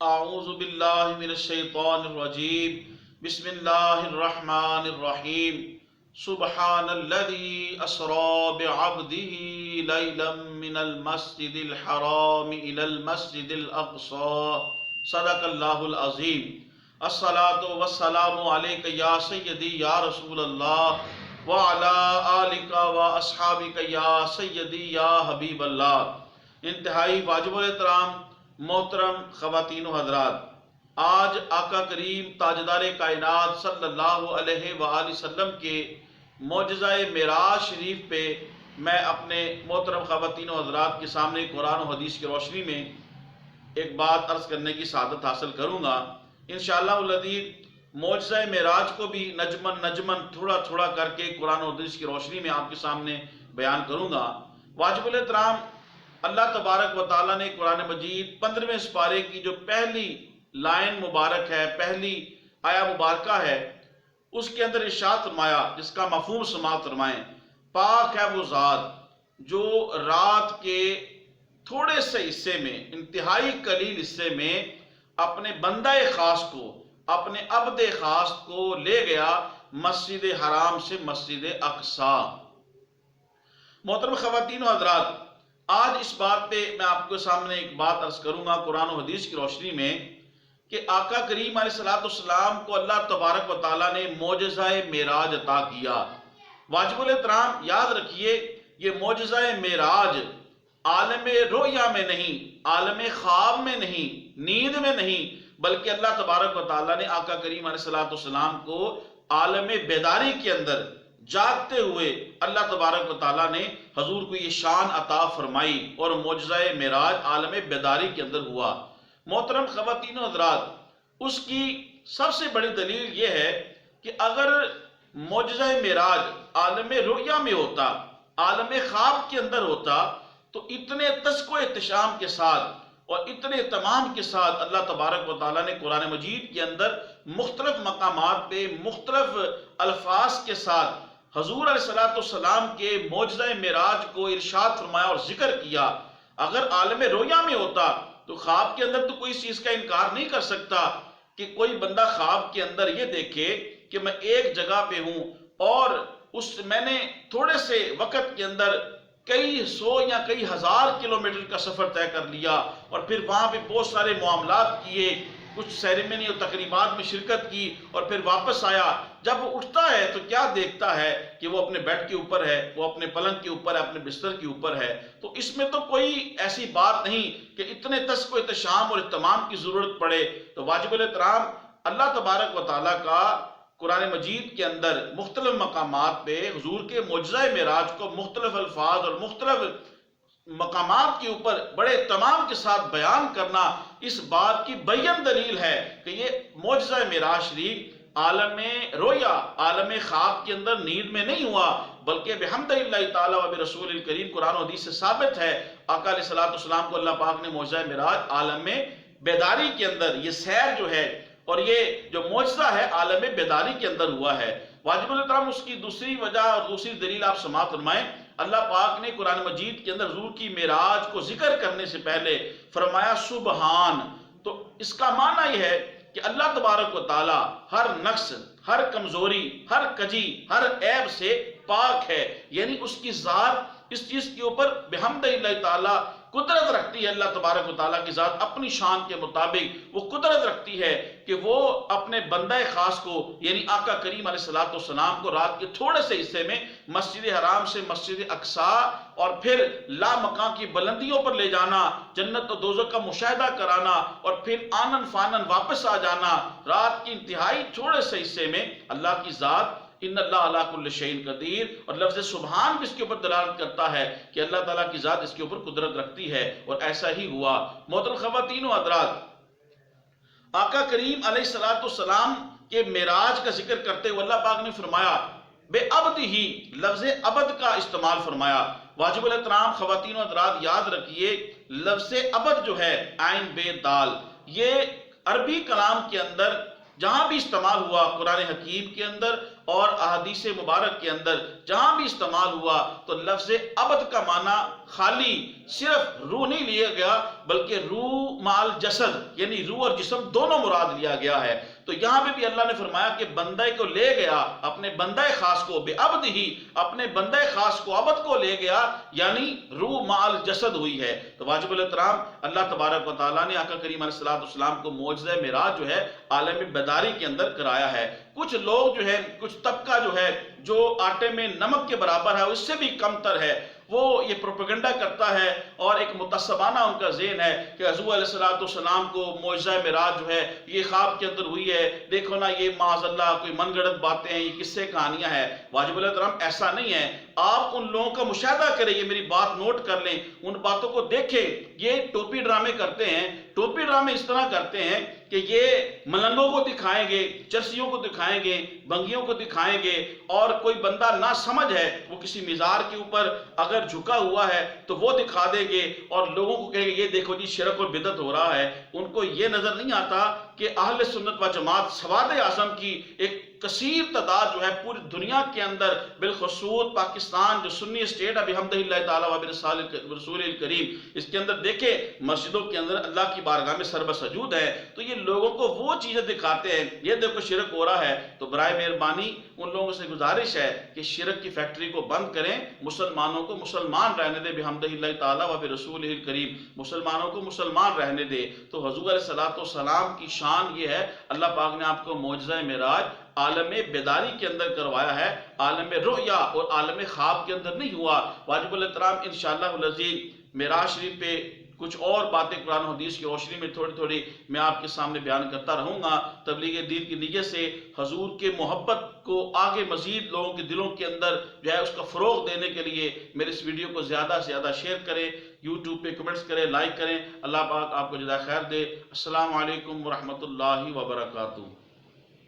اعوذ باللہ من الشیطان الرجیم بسم اللہ الرحمن الرحیم سبحان الذی اسری بعبده لیلا من المسجد الحرام الى المسجد الاقصى صدق اللہ العظیم الصلاة والسلام علیک یا سیدی یا رسول اللہ وعلی آلک و اصحابک یا سیدی یا حبیب اللہ۔ انتہائی واجب الاحترام محترم خواتین و حضرات، آج آقا کریم تاجدار کائنات صلی اللہ علیہ وآلہ وسلم کے معجزہ معراج شریف پہ میں اپنے محترم خواتین و حضرات کے سامنے قرآن و حدیث کی روشنی میں ایک بات عرض کرنے کی سعادت حاصل کروں گا۔ انشاءاللہ العزیز معجزہ معراج کو بھی نجمن تھوڑا تھوڑا کر کے قرآن و حدیث کی روشنی میں آپ کے سامنے بیان کروں گا۔ واجب الاحترام، اللہ تبارک و تعالیٰ نے قرآن مجید 15ویں سپارے کی جو پہلی لائن مبارک ہے، پہلی آیا مبارکہ ہے، اس کے اندر ارشاد فرمایا، جس کا مفہوم سماعت فرمائیں: پاک ہے وہ ذات جو رات کے تھوڑے سے حصے میں، انتہائی قلیل حصے میں اپنے بندہ خاص کو، اپنے عبد خاص کو لے گیا مسجد حرام سے مسجد اقصی۔ محترم خواتین و حضرات، آج اس بات پہ میں آپ کے سامنے ایک بات عرض کروں گا قرآن و حدیث کی روشنی میں کہ آقا کریم علیہ السلام کو اللہ تبارک و تعالیٰ نے معجزہ معراج عطا کیا۔ واجب الاحترام یاد رکھیے، یہ معجزہ معراج عالم رؤیا میں نہیں، عالم خواب میں نہیں، نیند میں نہیں، بلکہ اللہ تبارک و تعالیٰ نے آقا کریم علیہ السلام کو عالم بیداری کے اندر جاگتے ہوئے اللہ تبارک و تعالیٰ نے حضور کو یہ شان عطا فرمائی اور معجزہ معراج عالم بیداری کے اندر ہوا۔ محترم خواتین و حضرات، اس کی سب سے بڑی دلیل یہ ہے کہ اگر معجزہ معراج عالم رؤیا میں ہوتا، عالم خواب کے اندر ہوتا، تو اتنے تسک و احتشام کے ساتھ اور اتنے اہتمام کے ساتھ اللہ تبارک و تعالیٰ نے قرآن مجید کے اندر مختلف مقامات پہ مختلف الفاظ کے ساتھ حضور علیہ السلام کے معجزہ معراج کو ارشاد فرمایا اور ذکر کیا۔ اگر عالم رؤیا میں ہوتا تو خواب کے اندر تو کوئی اس چیز کا انکار نہیں کر سکتا کہ کوئی بندہ خواب کے اندر یہ دیکھے کہ میں ایک جگہ پہ ہوں اور میں نے تھوڑے سے وقت کے اندر کئی سو یا کئی ہزار کلومیٹر کا سفر طے کر لیا اور پھر وہاں پہ بہت سارے معاملات کیے، کچھ سیریمنی اور تقریبات میں شرکت کی اور پھر واپس آیا۔ جب وہ اٹھتا ہے تو کیا دیکھتا ہے کہ وہ اپنے بیڈ کے اوپر ہے، وہ اپنے پلنگ کے اوپر ہے، اپنے بستر کے اوپر ہے۔ تو اس میں تو کوئی ایسی بات نہیں کہ اتنے تسک و احتشام اور اہتمام کی ضرورت پڑے۔ تو واجب الاحترام اللہ تبارک و تعالیٰ کا قرآن مجید کے اندر مختلف مقامات پہ حضور کے معجزہ معراج کو مختلف الفاظ اور مختلف مقامات کے اوپر بڑے اہتمام کے ساتھ بیان کرنا اس بات کی بین دلیل ہے کہ یہ معجزہ معراج شریف عالم رویا، عالم خواب کے اندر نیند میں نہیں ہوا، بلکہ بحمد اللہ تعالیٰ و برسول الکریم قرآن و حدیث سے ثابت ہے آقا علیہ السلام کو اللہ پاک نے معجزہ معراج عالم بیداری کے اندر، یہ سیر جو ہے اور یہ جو معجزہ ہے عالم بیداری کے اندر ہوا ہے۔ واجب الاحترام اس کی دوسری وجہ اور دوسری دلیل آپ سماعت فرمائیں۔ اللہ پاک نے قرآن مجید کے اندر حضور کی معراج کو ذکر کرنے سے پہلے فرمایا سبحان۔ تو اس کا معنی یہ ہے کہ اللہ تبارک و تعالی ہر نقص، ہر کمزوری، ہر کجی، ہر عیب سے پاک ہے، یعنی اس کی ذات اس چیز کے اوپر بحمد اللہ تعالی قدرت رکھتی ہے۔ اللہ تبارک و تعالیٰ کی ذات اپنی شان کے مطابق وہ قدرت رکھتی ہے کہ وہ اپنے بندہ خاص کو یعنی آقا کریم علیہ السلام کو رات کے تھوڑے سے حصے میں مسجد حرام سے مسجد اقصی اور پھر لامکاں کی بلندیوں پر لے جانا، جنت و دوزخ کا مشاہدہ کرانا اور پھر آنن فانن واپس آ جانا، رات کی انتہائی تھوڑے سے حصے میں اللہ کی ذات ان اللہ علی کل شیء قدیر، اور لفظ سبحان بھی اس کے اوپر دلالت کرتا ہے کہ اللہ تعالیٰ کی ذات اس کے اوپر قدرت رکھتی ہے، اور ایسا ہی ہوا۔ محترم خواتین و حضرات، آقا کریم علیہ السلام کے معراج کا ذکر کرتے ہوئے اللہ پاک نے فرمایا بے عبد ہی، لفظ عبد کا استعمال فرمایا۔ واجب الاحترام خواتین و حضرات یاد رکھیے، لفظ عبد جو ہے عین بے دال، یہ عربی کلام کے اندر جہاں بھی استعمال ہوا، قرآن حکیم کے اندر اور احادیث مبارک کے اندر جہاں بھی استعمال ہوا، تو لفظ عبد کا معنی خالی صرف روح نہیں لیا گیا بلکہ روح مال جسد یعنی روح اور جسم دونوں مراد لیا گیا ہے۔ تو یہاں پہ بھی اللہ نے فرمایا کہ بندہ کو لے گیا، اپنے بندہ خاص کو بے عبد ہی، اپنے بندہ خاص کو عبد کو لے گیا، یعنی روح مال جسد ہوئی ہے۔ تو واجب الاحترام اللہ تبارک و تعالیٰ نے آقا کریم علیہ السلام کو معجزہ معراج جو ہے عالم بیداری کے اندر کرایا ہے۔ کچھ لوگ جو ہے، کچھ طبقہ جو ہے جو آٹے میں نمک کے برابر ہے، اس سے بھی کم تر ہے، وہ یہ پروپیگنڈا کرتا ہے اور ایک متعصبانہ ان کا ذہن ہے کہ حضور علیہ السلام کو معجزہ معراج جو ہے یہ خواب کے اندر ہوئی ہے، دیکھو نا یہ معاذ اللہ کوئی من گڑت باتیں ہیں، یہ قصے کہانیاں ہیں۔ واجب الاحترام ایسا نہیں ہے، آپ ان لوگوں کا مشاہدہ کریں، یہ میری بات نوٹ کر لیں، ان باتوں کو دیکھیں۔ یہ ٹوپی ڈرامے کرتے ہیں، ٹوپی ڈرامے اس طرح کرتے ہیں کہ یہ ملنگوں کو دکھائیں گے، چرسیوں کو دکھائیں گے، بنگیوں کو دکھائیں گے، اور کوئی بندہ نہ سمجھ ہے وہ کسی مزار کے اوپر اگر جھکا ہوا ہے تو وہ دکھا دیں گے اور لوگوں کو کہیں گے یہ دیکھو جی شرک اور بدعت ہو رہا ہے۔ ان کو یہ نظر نہیں آتا کہ اہل سنت و جماعت سواد اعظم کی ایک کثیر تعداد جو ہے پوری دنیا کے اندر، بالخصوص پاکستان جو سنی اسٹیٹ ہے بحمدہ اللہ تعالیٰ و برسول الکریم، اس کے اندر دیکھیں مسجدوں کے اندر اللہ کی بارگاہ میں سر بسجود ہے، تو یہ لوگوں کو وہ چیزیں دکھاتے ہیں، یہ دیکھو شرک ہو رہا ہے۔ تو برائے مہربانی ان لوگوں سے گزارش ہے کہ شرک کی فیکٹری کو بند کریں، مسلمانوں کو مسلمان رہنے دے بحمدہ اللہ تعالیٰ و برسول الکریم، مسلمانوں کو مسلمان رہنے دے۔ تو حضور علیہ السلام کی شان یہ ہے، اللہ پاک نے آپ کو معجزہ معراج عالم بیداری کے اندر کروایا ہے، عالم رؤیا اور عالم خواب کے اندر نہیں ہوا۔ واجب الاحترام انشاءاللہ العزیز معراج شریف پہ کچھ اور باتیں قرآن و حدیث کی روشنی میں تھوڑی تھوڑی میں آپ کے سامنے بیان کرتا رہوں گا۔ تبلیغ دین کی نیت سے حضور کے محبت کو آگے مزید لوگوں کے دلوں کے اندر جو ہے اس کا فروغ دینے کے لیے میرے اس ویڈیو کو زیادہ سے زیادہ شیئر کریں، یوٹیوب پہ کمنٹس کریں، لائک کریں۔ اللہ پاک آپ کو جزائے خیر دے۔ السلام علیکم ورحمۃ اللہ وبرکاتہ۔